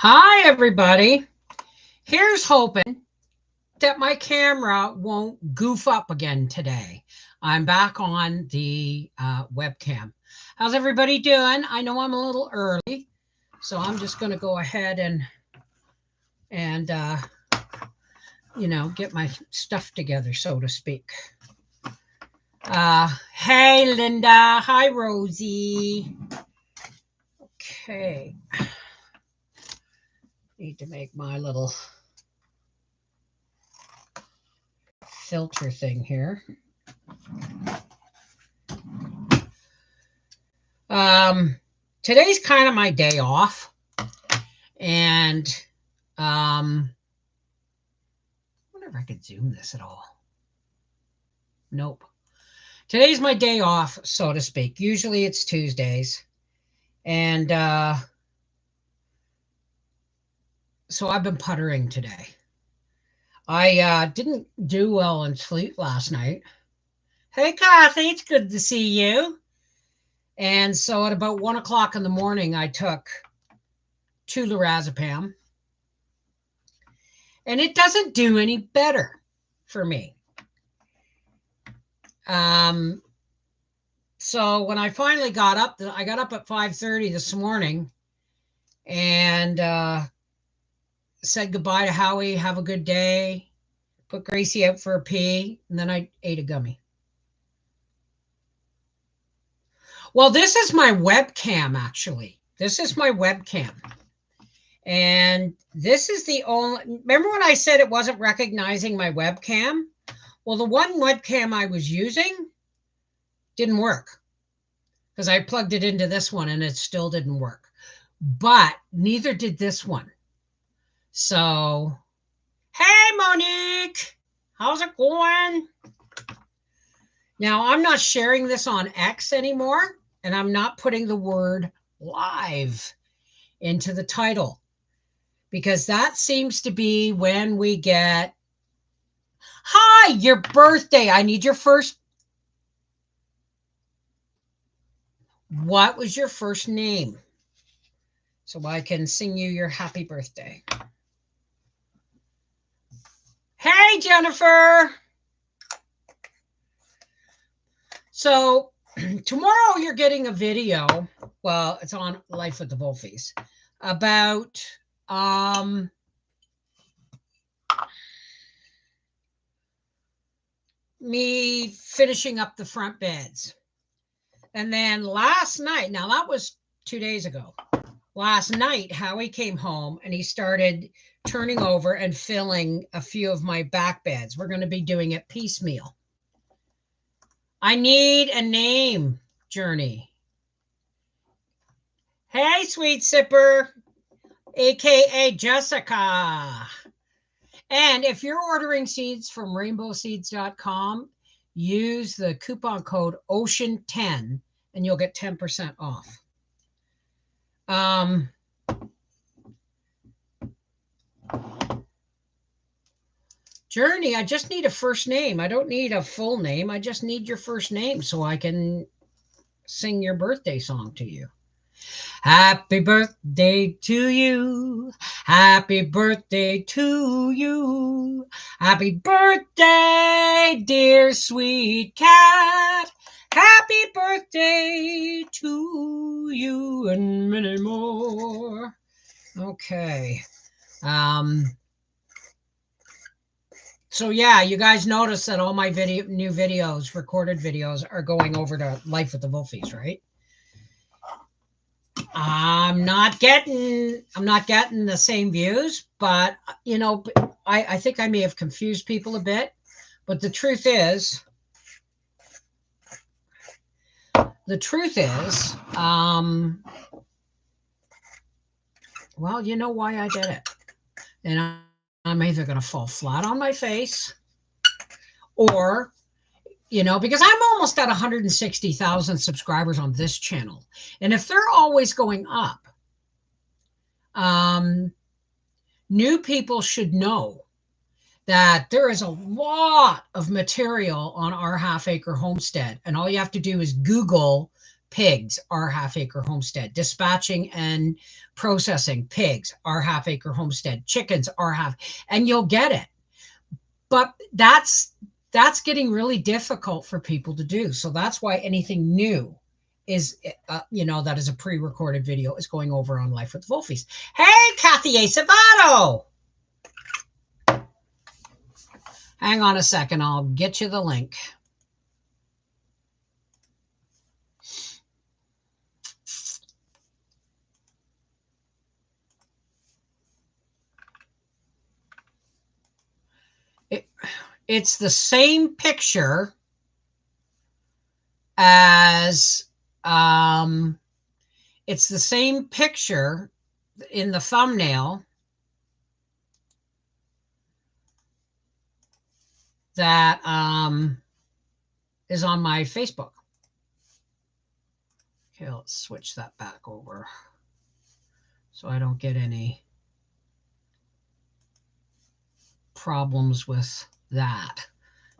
Hi, everybody. Here's hoping that my camera won't goof up again today. I'm back on the webcam. How's everybody doing? I know I'm a little early, so I'm just going to go ahead and get my stuff together, so to speak. Hey, Linda. Hi, Rosie. Okay. Need to make my little filter thing here. Today's kind of my day off, and I wonder if I could zoom this at all. Nope. Today's my day off, so to speak. Usually it's Tuesdays, and so I've been puttering today. I didn't do well in sleep last night. Hey, Kathy, it's good to see you. And so at about 1 o'clock in the morning, I took 2 lorazepam. And it doesn't do any better for me. So when I finally got up, I got up at 5:30 this morning and said goodbye to Howie, have a good day, put Gracie out for a pee, and then I ate a gummy. Well, this is my webcam, actually. This is my webcam. And this is the only, remember when I said it wasn't recognizing my webcam? Well, the one webcam I was using didn't work because I plugged it into this one and it still didn't work. But neither did this one. So, hey, Monique, how's it going? Now, I'm not sharing this on X anymore, and I'm not putting the word live into the title because that seems to be when we get, hi, your birthday. I need your first. What was your first name? So I can sing you your happy birthday. Hey, Jennifer. So tomorrow you're getting a video. Well, it's on Life with the Wolfies about me finishing up the front beds. And then last night, now that was 2 days ago. Last night, Howie came home and he started turning over and filling a few of my back beds. We're going to be doing it piecemeal. I need a name, Journey. Hey, sweet sipper, aka Jessica. And if you're ordering seeds from rainbowseeds.com, use the coupon code OCEAN10 and you'll get 10% off. Journey, I just need a first name. I don't need a full name. I just need your first name so I can sing your birthday song to you. Happy birthday to you. Happy birthday to you. Happy birthday, dear sweet cat. Happy birthday to you and many more. Okay. So yeah, you guys notice that all my new videos, recorded videos, are going over to Life with the Wolfies, right? I'm not getting the same views, but I think I may have confused people a bit. But the truth is, well, you know why I did it. And I'm either going to fall flat on my face or, because I'm almost at 160,000 subscribers on this channel. And if they're always going up, new people should know that there is a lot of material on our half acre homestead. And all you have to do is Google pigs, our half-acre homestead. Dispatching and processing pigs, our half-acre homestead. Chickens, our half, and you'll get it. But that's getting really difficult for people to do. So that's why anything new is, that is a pre-recorded video is going over on Life with Wolfies. Hey, Kathy Acevato. Hang on a second. I'll get you the link. It's the same picture as, it's the same picture in the thumbnail that is on my Facebook. Okay, let's switch that back over so I don't get any problems with that.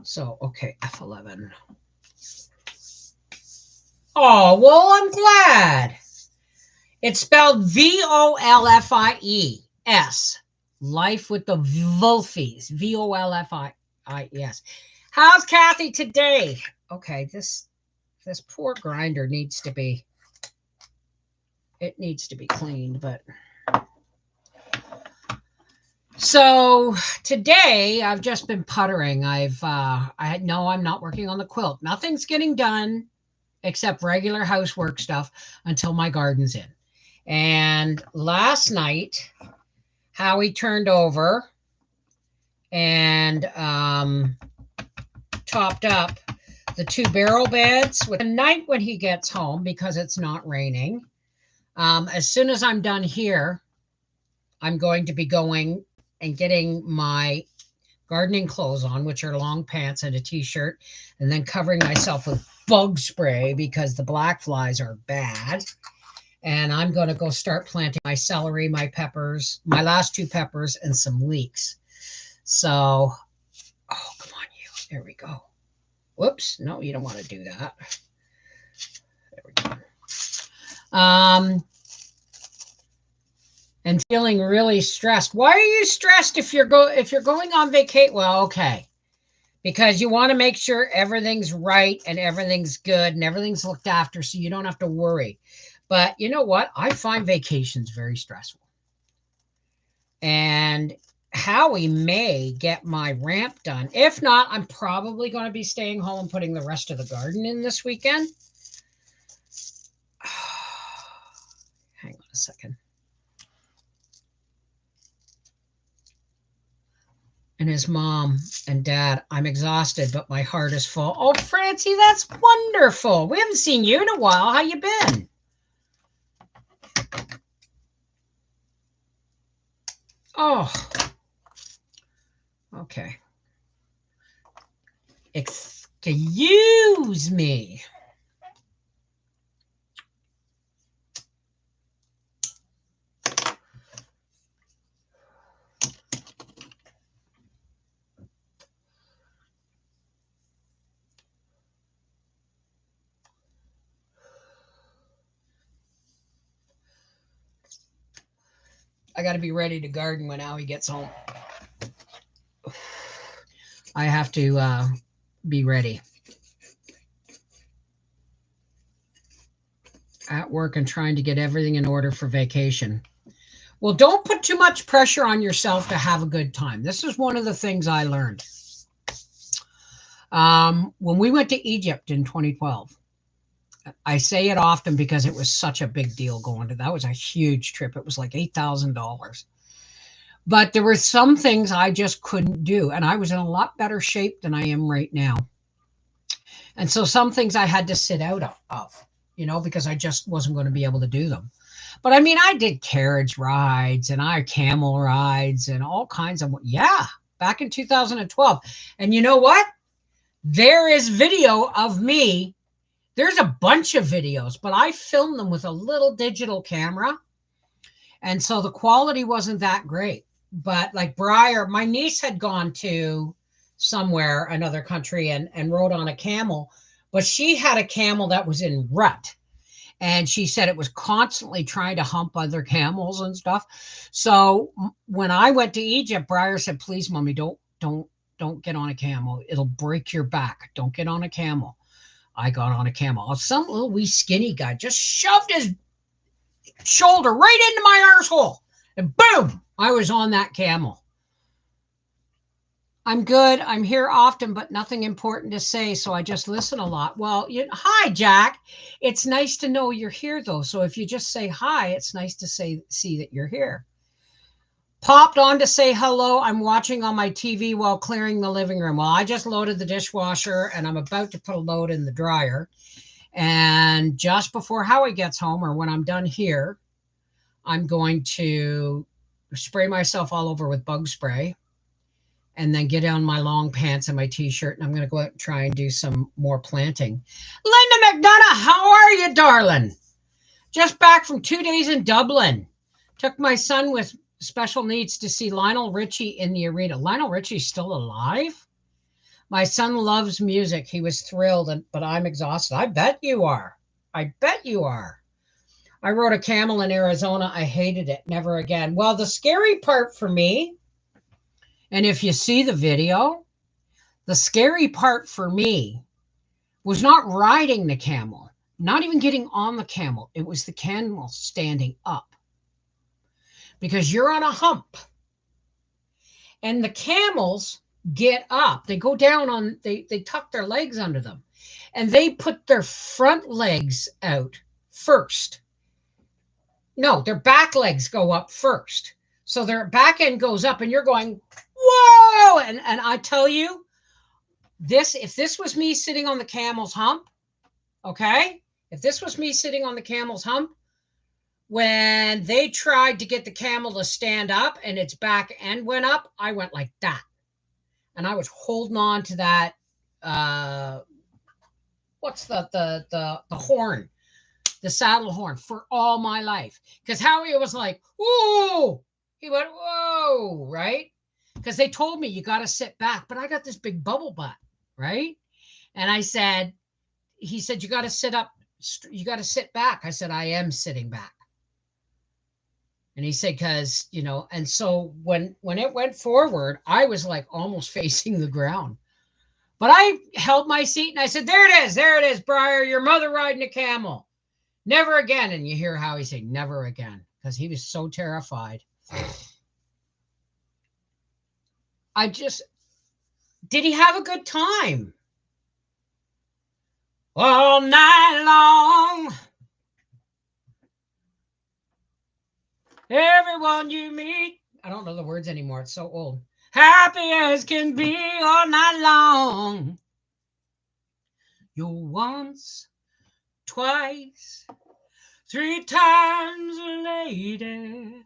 So, okay, F11. Oh, well, I'm glad. It's spelled Volfies. Life with the Wolfies. Volfies. How's Kathy today? Okay, this poor grinder needs to be, it needs to be cleaned, but. So today I've just been puttering. I'm not working on the quilt. Nothing's getting done except regular housework stuff until my garden's in. And last night, Howie turned over and topped up the 2 barrel beds with the night when he gets home because it's not raining. As soon as I'm done here, I'm going to be going and getting my gardening clothes on, which are long pants and a t-shirt, and then covering myself with bug spray because the black flies are bad. And I'm going to go start planting my celery, my peppers, my last 2 peppers, and some leeks. So, oh, come on, you. There we go. Whoops. No, you don't want to do that. There we go. And feeling really stressed. Why are you stressed if you're going on vacation? Well, okay. Because you want to make sure everything's right and everything's good and everything's looked after so you don't have to worry. But you know what? I find vacations very stressful. And Howie may get my ramp done. If not, I'm probably going to be staying home and putting the rest of the garden in this weekend. Hang on a second. And his mom and dad, I'm exhausted, but my heart is full. Oh, Francine, that's wonderful. We haven't seen you in a while. How you been? Oh, okay. Excuse me. I got to be ready to garden when Howie gets home. I have to be ready. At work and trying to get everything in order for vacation. Well, don't put too much pressure on yourself to have a good time. This is one of the things I learned. When we went to Egypt in 2012, I say it often because it was such a big deal going to, that was a huge trip. It was like $8,000. But there were some things I just couldn't do. And I was in a lot better shape than I am right now. And so some things I had to sit out of, because I just wasn't going to be able to do them. But I mean, I did carriage rides and camel rides and all kinds of, back in 2012. And you know what? There is video of me. There's a bunch of videos, but I filmed them with a little digital camera. And so the quality wasn't that great. But like Briar, my niece had gone to somewhere, another country, and rode on a camel. But she had a camel that was in rut. And she said it was constantly trying to hump other camels and stuff. So when I went to Egypt, Briar said, please, mommy, don't get on a camel. It'll break your back. Don't get on a camel. I got on a camel. Some little wee skinny guy just shoved his shoulder right into my arsehole. And boom, I was on that camel. I'm good. I'm here often, but nothing important to say, so I just listen a lot. Well, hi, Jack. It's nice to know you're here, though. So if you just say hi, it's nice to see that you're here. Popped on to say hello. I'm watching on my TV while clearing the living room. Well, I just loaded the dishwasher, and I'm about to put a load in the dryer. And just before Howie gets home, or when I'm done here, I'm going to spray myself all over with bug spray and then get on my long pants and my t-shirt, and I'm going to go out and try and do some more planting. Linda McDonough, how are you, darling? Just back from 2 days in Dublin. Took my son with special needs to see Lionel Richie in the arena. Lionel Richie's still alive? My son loves music. He was thrilled, but I'm exhausted. I bet you are. I bet you are. I rode a camel in Arizona. I hated it. Never again. Well, the scary part for me, and if you see the video, the scary part for me was not riding the camel, not even getting on the camel. It was the camel standing up. Because you're on a hump. And the camels get up. They go down on, they tuck their legs under them. And they put their front legs out first. No, their back legs go up first. So their back end goes up and you're going, whoa! And I tell you, if this was me sitting on the camel's hump, okay? If this was me sitting on the camel's hump, when they tried to get the camel to stand up and its back end went up, I went like that. And I was holding on to that, what's the horn, the saddle horn for all my life. Because Howie was like, whoa! He went, whoa, right? Because they told me you got to sit back, but I got this big bubble butt, right? And he said, you got to sit up, you got to sit back. I said, I am sitting back. And he said, because, and so when it went forward, I was like almost facing the ground. But I held my seat and I said, there it is, Briar, your mother riding a camel. Never again. And you hear how he said, never again, because he was so terrified. Did he have a good time? All night long. Everyone you meet. I don't know the words anymore. It's so old. Happy as can be all night long. You're once, twice, 3 times a lady.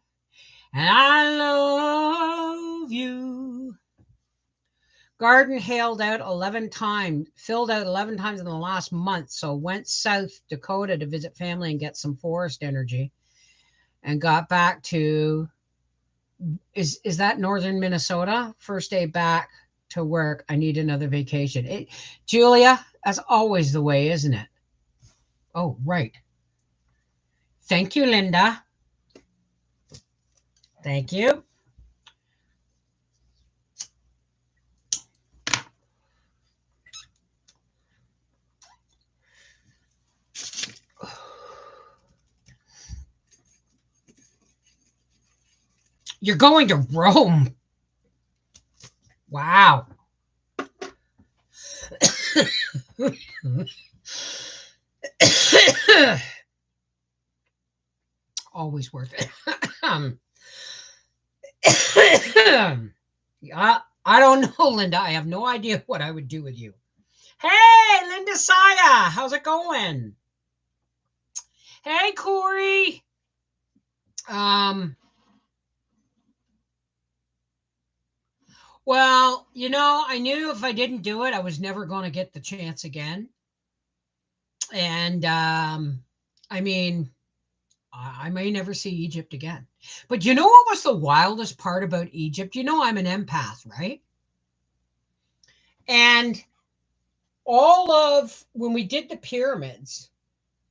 And I love you. Garden filled out 11 times in the last month. So went South Dakota to visit family and get some forest energy. And got back to, is that northern Minnesota? First day back to work. I need another vacation. Julia, that's always the way, isn't it? Oh, right. Thank you, Linda. Thank you. You're going to Rome. Wow. Always worth it. Yeah, I don't know, Linda. I have no idea what I would do with you. Hey, Linda Saya. How's it going? Hey, Corey. Well, I knew if I didn't do it, I was never going to get the chance again. And I mean, I may never see Egypt again. But you know what was the wildest part about Egypt? I'm an empath, right? And all of when we did the pyramids,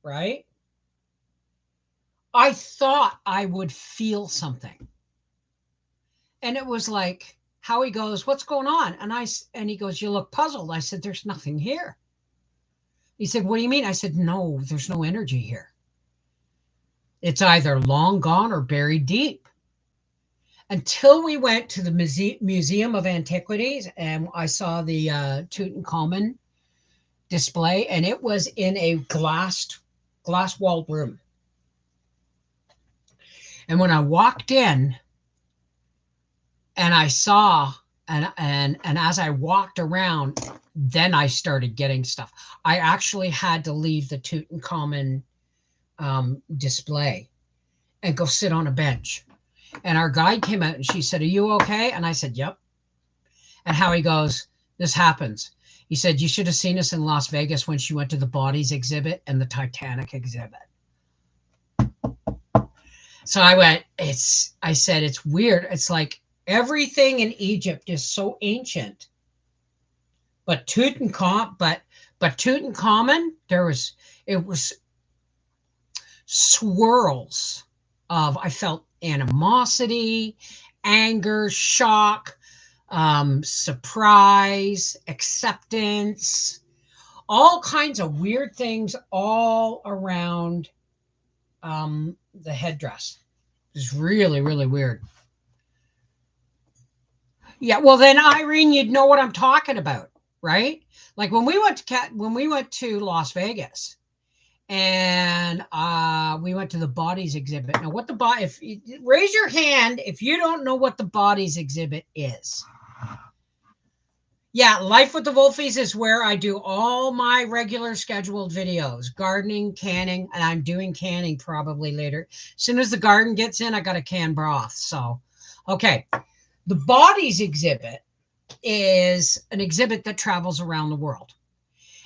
right? I thought I would feel something. And it was like, Howie goes, what's going on? And he goes, you look puzzled. I said, there's nothing here. He said, what do you mean? I said, no, there's no energy here. It's either long gone or buried deep. Until we went to the Museum of Antiquities and I saw the Tutankhamun display, and it was in a glass-walled room. And when I walked in and I saw, and as I walked around, then I started getting stuff. I actually had to leave the Tutankhamun display and go sit on a bench. And our guide came out and she said, are you okay? And I said, yep. And Howie goes, this happens. He said, you should have seen us in Las Vegas when she went to the bodies exhibit and the Titanic exhibit. So I said, it's weird. It's like everything in Egypt is so ancient. But Tutankhamun, it was swirls of, I felt animosity, anger, shock, surprise, acceptance, all kinds of weird things all around the headdress. It's really, really weird. Yeah, well then, Irene, you'd know what I'm talking about, right? Like when we went to Las Vegas, and we went to the bodies exhibit. Now, raise your hand if you don't know what the bodies exhibit is. Yeah, Life with the Wolfies is where I do all my regular scheduled videos, gardening, canning, and I'm doing canning probably later. As soon as the garden gets in, I got to can broth. So, okay. The bodies exhibit is an exhibit that travels around the world.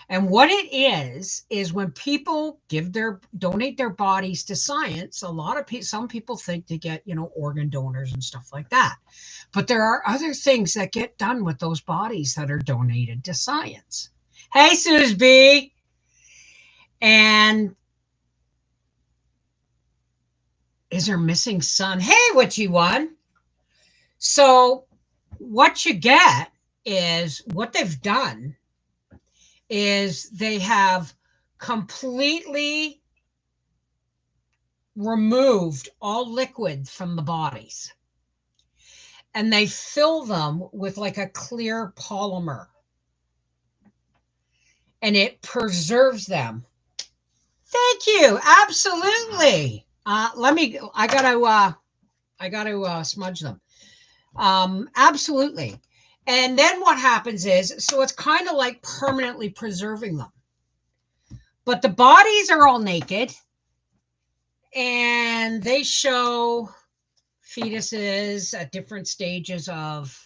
And what it is when people donate their bodies to science, some people think to get, organ donors and stuff like that. But there are other things that get done with those bodies that are donated to science. Hey, Suze B. And is her missing son? Hey, what you won? So what you get is what they've done is they have completely removed all liquid from the bodies. And they fill them with like a clear polymer. And it preserves them. Thank you. Absolutely. I gotta smudge them. Absolutely. And then what happens is, so it's kind of like permanently preserving them. But the bodies are all naked. And they show fetuses at different stages of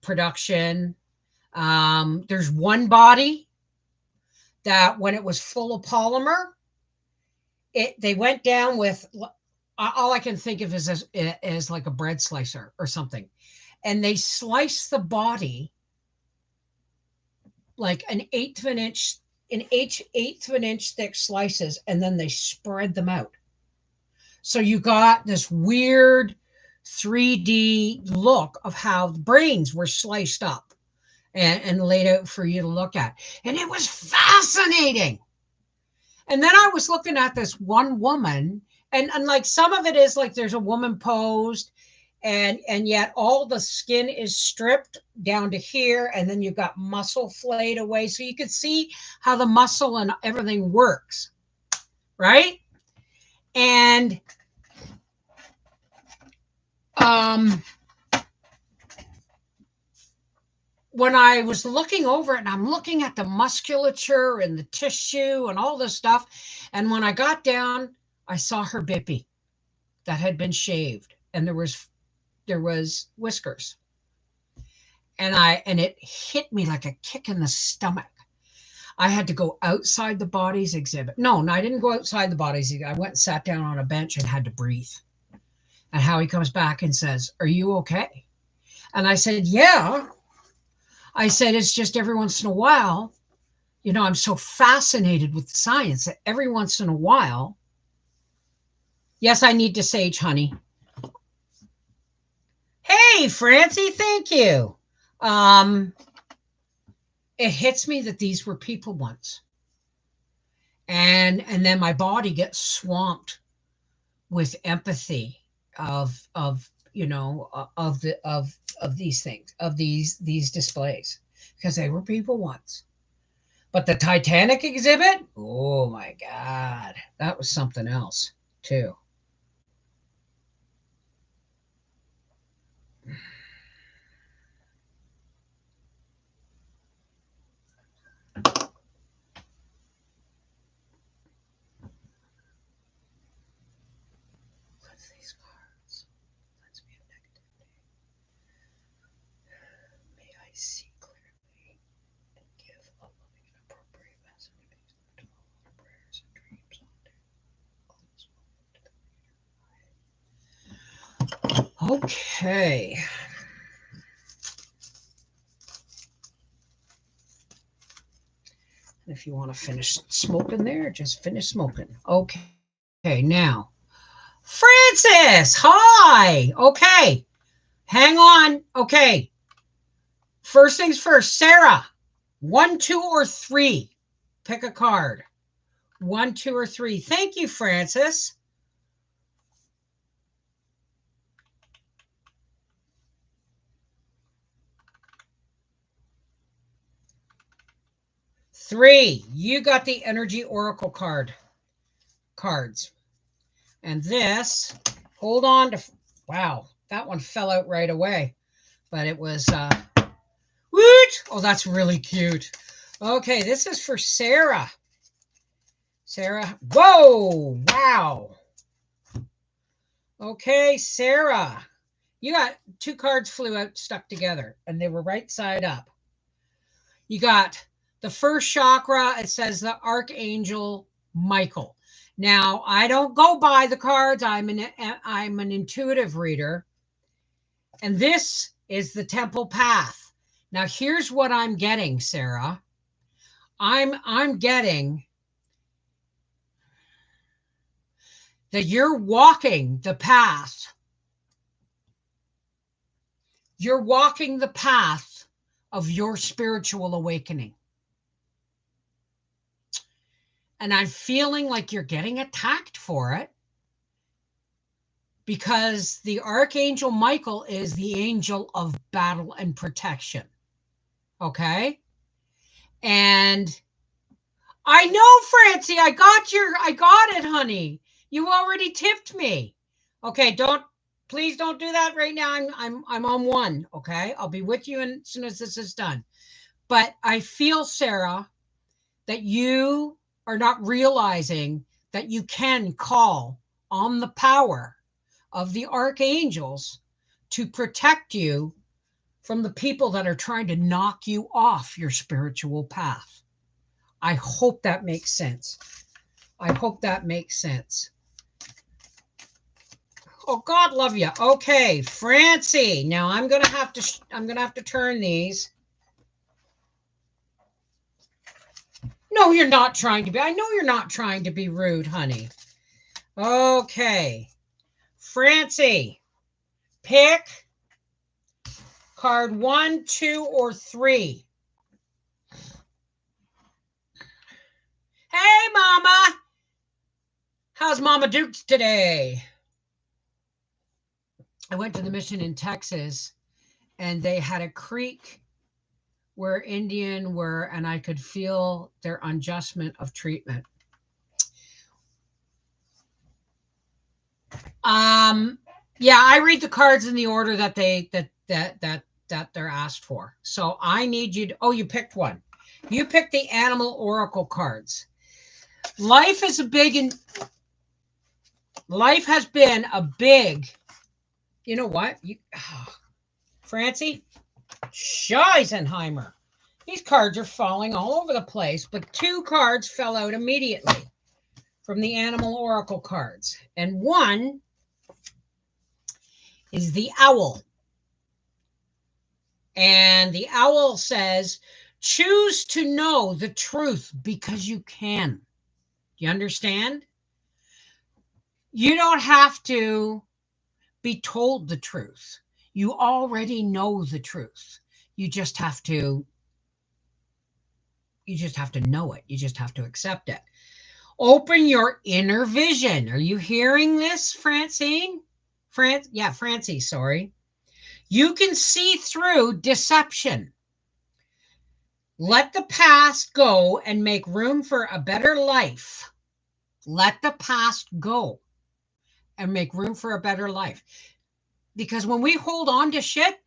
production. There's one body that when it was full of polymer, they went down with, all I can think of is like a bread slicer or something. And they slice the body like an eighth of an inch thick slices, and then they spread them out. So you got this weird 3D look of how the brains were sliced up and laid out for you to look at. And it was fascinating. And then I was looking at this one woman, and like some of it is like there's a woman posed, and yet all the skin is stripped down to here, and then you've got muscle flayed away. So you can see how the muscle and everything works, right? And when I was looking over it, and I'm looking at the musculature and the tissue and all this stuff, and when I got down, I saw her bippy that had been shaved, and there was whiskers. And it hit me like a kick in the stomach. I had to go outside the bodies exhibit. No, I didn't go outside the bodies exhibit. I went and sat down on a bench and had to breathe. And Howie comes back and says, are you okay? And I said, yeah. I said, it's just every once in a while, I'm so fascinated with science that every once in a while, Yes, I need to sage, honey. Hey, Francie, thank you. It hits me that these were people once. And then my body gets swamped with empathy of you know of these things, of these displays, because they were people once. But the Titanic exhibit, oh my God, that was something else too. What's these cards? Let's be a negative. May I see clearly and give a loving and appropriate message to all our prayers and dreams on day. Okay. If you want to finish smoking there, just finish smoking. Okay, now, Francis, hi. Okay, hang on. Okay, first things first, Sarah, 1, 2, or 3. Pick a card. 1, 2, or 3. Thank you, Francis. Three, you got the Energy Oracle cards. And this, hold on to, wow, that one fell out right away. But it was, woot! Oh, that's really cute. Okay, this is for Sarah. Sarah, whoa, wow. Okay, Sarah, you got 2 cards flew out stuck together, and they were right side up. You got the first chakra, it says the Archangel Michael. Now, I don't go by the cards. I'm an intuitive reader. And this is the temple path. Now, here's what I'm getting, Sarah. I'm getting that you're walking the path. You're walking the path of your spiritual awakening. And I'm feeling like you're getting attacked for it, because the Archangel Michael is the angel of battle and protection. Okay? And I know, Francie, I got it, honey. You already tipped me. Okay, please don't do that right now. I'm on 1, okay? I'll be with you as soon as this is done. But I feel, Sarah, that you are not realizing that you can call on the power of the archangels to protect you from the people that are trying to knock you off your spiritual path. I hope that makes sense. I hope that makes sense. Oh, God love you. Okay, Francie. Now I'm gonna have to turn these. No, you're not trying to be. I know you're not trying to be rude, honey. Okay. Francie, pick card 1, 2, or 3. Hey, Mama. How's Mama Dukes today? I went to the mission in Texas, and they had a creek where Indian were, and I could feel their unjustment of treatment. Yeah, I read the cards in the order that they're asked for. So I need you to, oh, you picked one. You picked the Animal Oracle cards. Life has been a big, you know what? Francie, Scheisenheimer. These cards are falling all over the place, but 2 cards fell out immediately from the Animal Oracle cards. And one is the owl. And the owl says, choose to know the truth because you can. Do you understand? You don't have to be told the truth. You already know the truth. You just have to know it. You just have to accept it. Open your inner vision. Are you hearing this, Francine? Francie, sorry. You can see through deception. Let the past go and make room for a better life. Let the past go and make room for a better life. Because when we hold on to shit,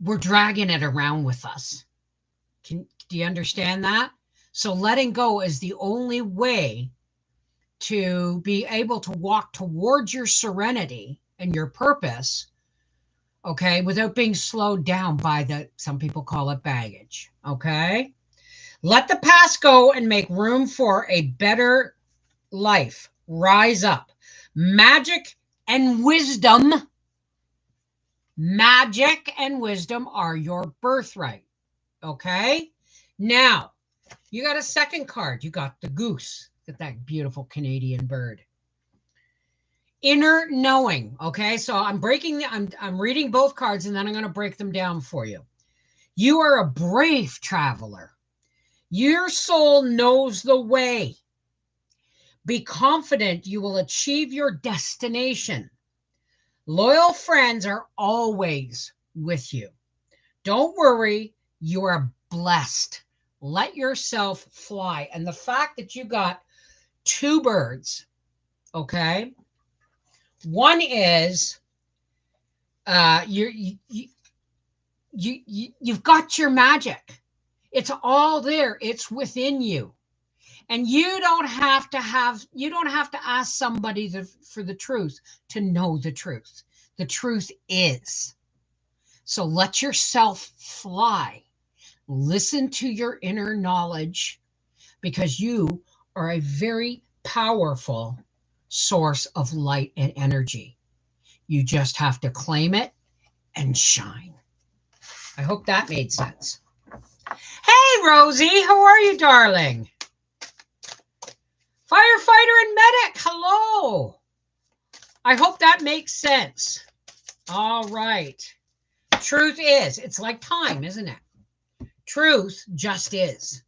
we're dragging it around with us. Do you understand that? So letting go is the only way to be able to walk towards your serenity and your purpose, okay, without being slowed down by some people call it baggage, okay? Let the past go and make room for a better life. Rise up. Magic and wisdom are your birthright, okay? Now, you got a second card. You got the goose. Look at that beautiful Canadian bird. Inner knowing. Okay, so I'm reading both cards and then I'm going to break them down for you. You are a brave traveler. Your soul knows the way. Be confident you will achieve your destination. Loyal friends are always with you. Don't worry, you are blessed. Let yourself fly. And the fact that you got two birds, okay? One is you've got your magic. It's all there. It's within you. And you don't have to ask somebody for the truth to know the truth. The truth is. So let yourself fly. Listen to your inner knowledge, because you are a very powerful source of light and energy. You just have to claim it and shine. I hope that made sense. Hey, Rosie, how are you, darling? Firefighter and medic, hello. I hope that makes sense. All right. Truth is, it's like time, isn't it? Truth just is.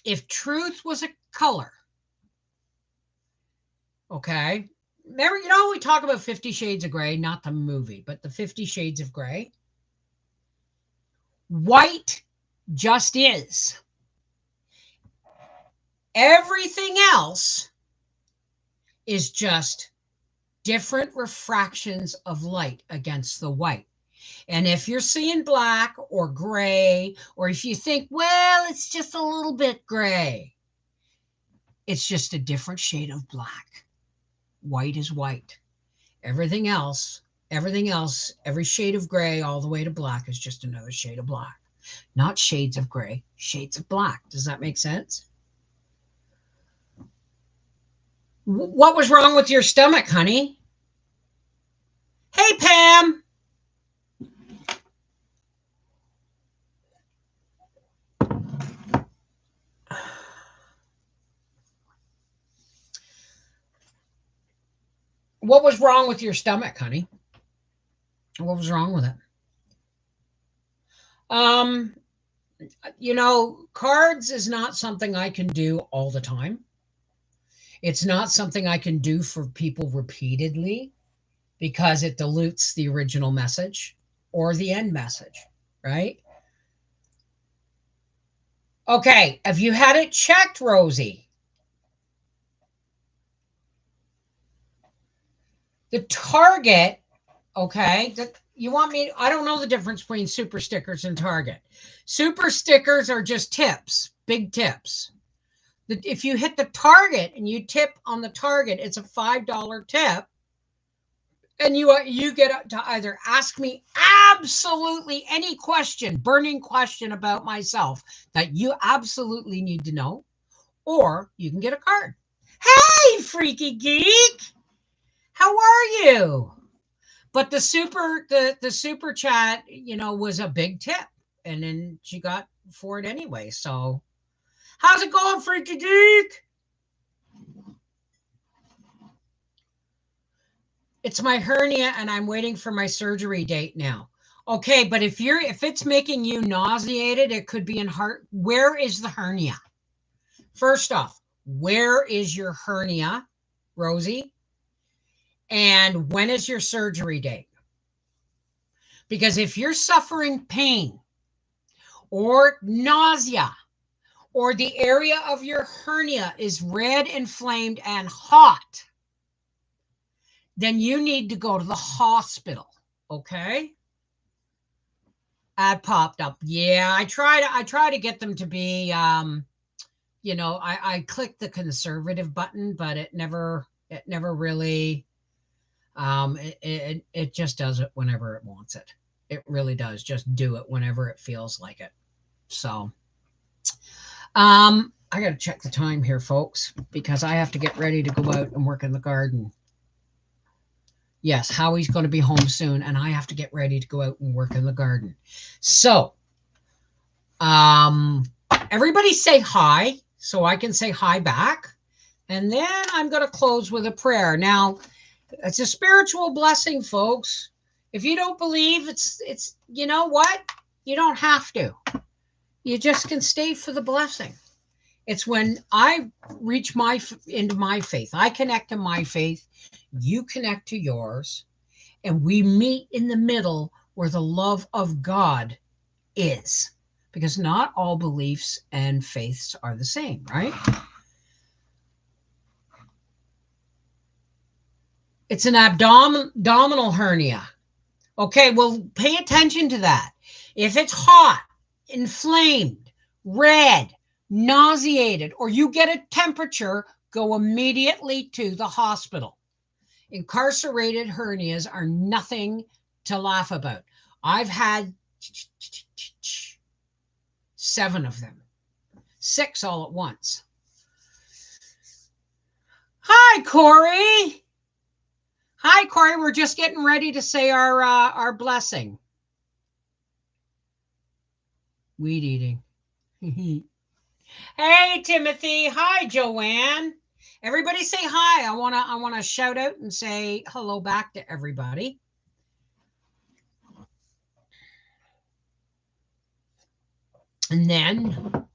If truth was a color, okay, remember, we talk about 50 Shades of Grey, not the movie, but the 50 Shades of Grey. White just is. Everything else is just different refractions of light against the white. And if you're seeing black or gray, or if you think, well, it's just a little bit gray, it's just a different shade of black. White is white. Everything else, every shade of gray all the way to black is just another shade of black. Not shades of gray, shades of black. Does that make sense? What was wrong with your stomach, honey? Hey, Pam. What was wrong with your stomach, honey? What was wrong with it? Cards is not something I can do all the time. It's not something I can do for people repeatedly, because it dilutes the original message or the end message, right? Okay, have you had it checked, Rosie? The Target, okay, you want me, I don't know the difference between super stickers and Target. Super stickers are just tips, big tips. If you hit the Target and you tip on the Target, it's a $5 tip. And you get to either ask me absolutely any question, burning question about myself that you absolutely need to know, or you can get a card. Hey, freaky geek. How are you? But the super chat, was a big tip, and then she got for it anyway. So how's it going, freaky geek? It's my hernia and I'm waiting for my surgery date now. Okay, but if it's making you nauseated, it could be in heart. Where is the hernia? First off, where is your hernia, Rosie? And when is your surgery date? Because if you're suffering pain or nausea, or the area of your hernia is red, inflamed, and hot, then you need to go to the hospital. Okay? Ad popped up. Yeah, I try to get them to be I clicked the conservative button, but it never really it just does it whenever it wants it. It really does just do it whenever it feels like it. So I got to check the time here, folks, because I have to get ready to go out and work in the garden. Yes, Howie's going to be home soon, and I have to get ready to go out and work in the garden. So, everybody say hi, so I can say hi back. And then I'm going to close with a prayer. Now, it's a spiritual blessing, folks. If you don't believe, it's you know what? You don't have to. You just can stay for the blessing. It's when I reach into my faith. I connect to my faith. You connect to yours. And we meet in the middle where the love of God is. Because not all beliefs and faiths are the same, right? It's an abdominal hernia. Okay, well, pay attention to that. If it's hot, inflamed, red, nauseated, or you get a temperature, go immediately to the hospital. Incarcerated hernias are nothing to laugh about. I've had 7 of them, 6 all at once. Hi, Corey. Hi, Corey. We're just getting ready to say our blessing. Weed eating. Hey, Timothy. Hi, Joanne. Everybody say hi. I wanna shout out and say hello back to everybody. And then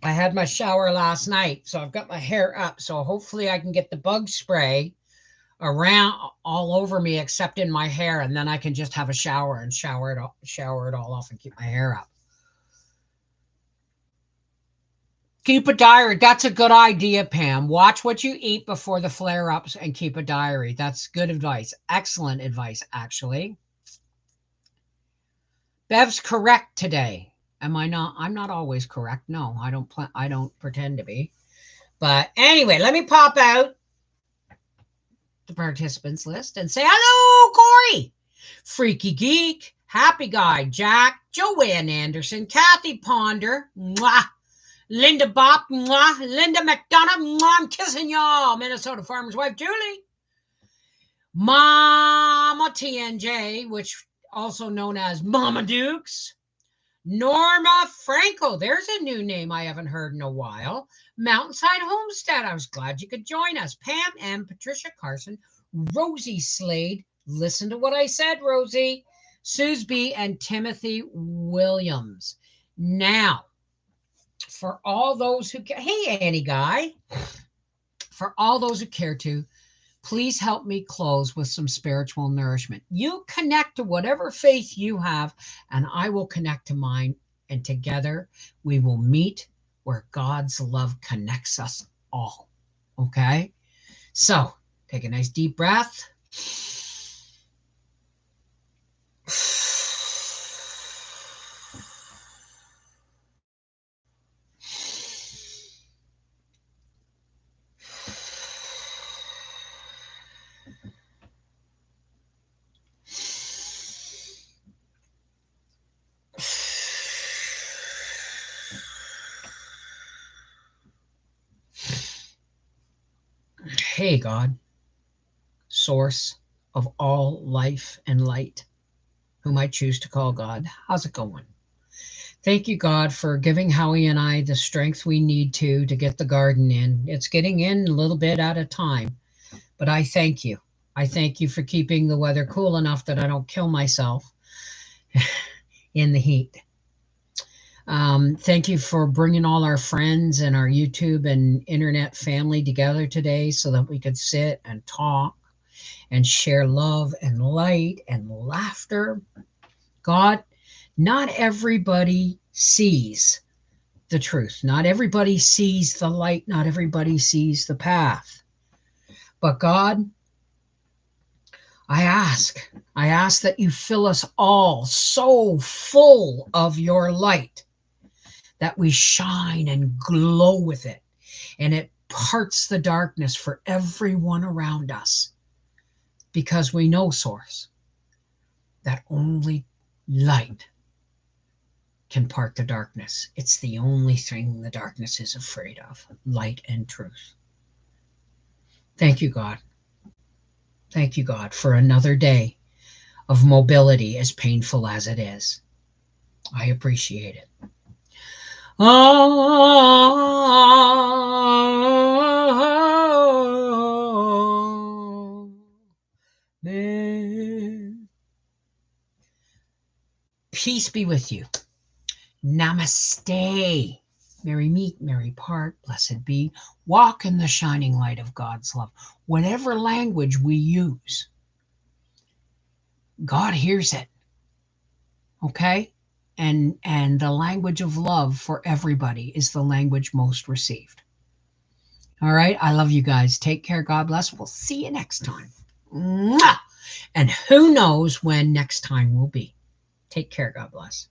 I had my shower last night, so I've got my hair up. So hopefully I can get the bug spray around all over me except in my hair, and then I can just have a shower and shower it all off and keep my hair up. Keep a diary. That's a good idea, Pam. Watch what you eat before the flare-ups and keep a diary. That's good advice. Excellent advice, actually. Bev's correct today. Am I not? I'm not always correct. No, I don't pretend to be. But anyway, let me pop out the participants list and say hello, Corey, Freaky Geek, Happy Guy, Jack, Joanne Anderson, Kathy Ponder, mwah, Linda Bopp, mwah, Linda McDonough, mwah, I'm kissing y'all, Minnesota Farmer's Wife, Julie, Mama TNJ, which also known as Mama Dukes, Norma Franco, there's a new name I haven't heard in a while. Mountainside Homestead, I was glad you could join us. Pam M, Patricia Carson, Rosie Slade, listen to what I said, Rosie, Suze B, and Timothy Williams. Now, for all those who care, hey, Annie Guy, for all those who care to, please help me close with some spiritual nourishment. You connect to whatever faith you have, and I will connect to mine. And together we will meet where God's love connects us all. Okay? So take a nice deep breath. Hey, God, source of all life and light, whom I choose to call God. How's it going? Thank you, God, for giving Howie and I the strength we need to get the garden in. It's getting in a little bit at a time, but I thank you. I thank you for keeping the weather cool enough that I don't kill myself in the heat. Thank you for bringing all our friends and our YouTube and internet family together today so that we could sit and talk and share love and light and laughter. God, not everybody sees the truth. Not everybody sees the light. Not everybody sees the path. But God, I ask that you fill us all so full of your light that we shine and glow with it, and it parts the darkness for everyone around us, because we know, Source, that only light can part the darkness. It's the only thing the darkness is afraid of, light and truth. Thank you, God. Thank you, God, for another day of mobility, as painful as it is. I appreciate it. Amen. Peace be with you. Namaste. Merry meet, merry part, blessed be. Walk in the shining light of God's love. Whatever language we use, God hears it. Okay? And the language of love for everybody is the language most received. All right? I love you guys. Take care. God bless. We'll see you next time. Mwah! And who knows when next time will be. Take care. God bless.